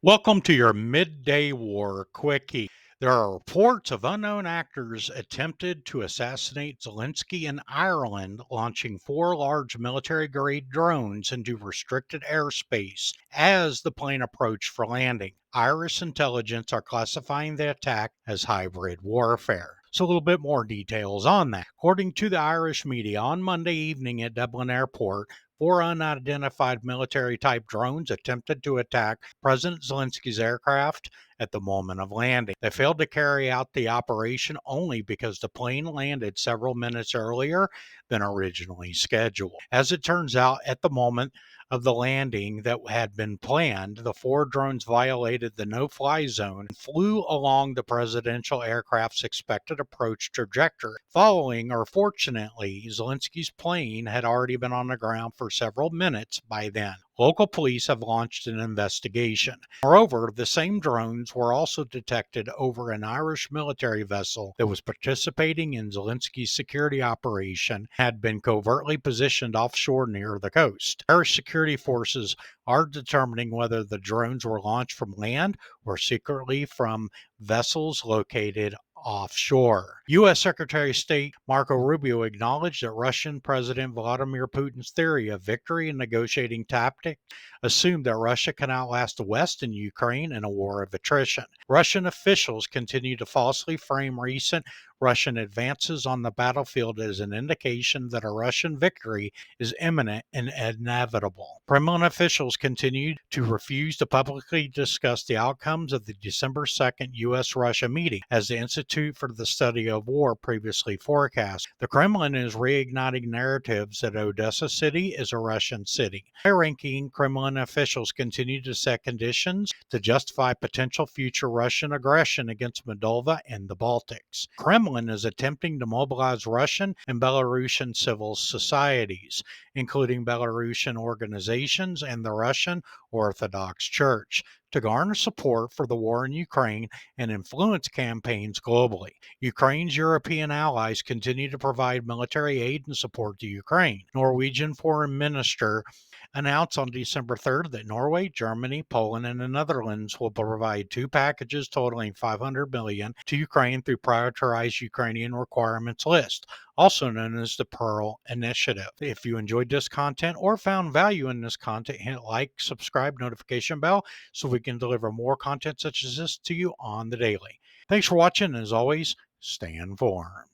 Welcome to your midday war quickie. There are reports of unknown actors attempted to assassinate Zelenskyy in Ireland, launching four large military grade drones into restricted airspace as the plane approached for landing. Irish intelligence are classifying the attack as hybrid warfare. So, a little bit more details on that. According to the Irish media, on Monday evening at Dublin Airport, four unidentified military type drones attempted to attack President Zelenskyy's aircraft at the moment of landing. They failed to carry out the operation only because the plane landed several minutes earlier than originally scheduled. As it turns out, at the moment of the landing that had been planned, the four drones violated the no fly zone and flew along the presidential aircraft's expected approach trajectory. Fortunately, Zelenskyy's plane had already been on the ground for several minutes by then. Local police have launched an investigation. Moreover, the same drones were also detected over an Irish military vessel that was participating in Zelensky's security operation, had been covertly positioned offshore near the coast. Irish security forces are determining whether the drones were launched from land or secretly from vessels located offshore. U.S. Secretary of State Marco Rubio acknowledged that Russian President Vladimir Putin's theory of victory in negotiating tactics assumed that Russia can outlast the West in Ukraine in a war of attrition. Russian officials continue to falsely frame recent Russian advances on the battlefield as an indication that a Russian victory is imminent and inevitable. Kremlin officials continue to refuse to publicly discuss the outcomes of the December 2nd U.S.-Russia meeting, as the Institute for the Study of War previously forecast. The Kremlin is reigniting narratives that Odessa City is a Russian city. High-ranking Kremlin officials continue to set conditions to justify potential future Russian aggression against Moldova and the Baltics. Kremlin is attempting to mobilize Russian and Belarusian civil societies, including Belarusian organizations and the Russian Orthodox Church, to garner support for the war in Ukraine and influence campaigns globally. Ukraine's European allies continue to provide military aid and support to Ukraine. Norwegian Foreign Minister announced on December 3rd that Norway, Germany, Poland, and the Netherlands will provide two packages totaling $500 million to Ukraine through prioritized Ukrainian requirements list, also known as the Pearl Initiative. If you enjoyed this content or found value in this content, hit like, subscribe, notification bell so we can deliver more content such as this to you on the daily. Thanks for watching, and as always, stay informed.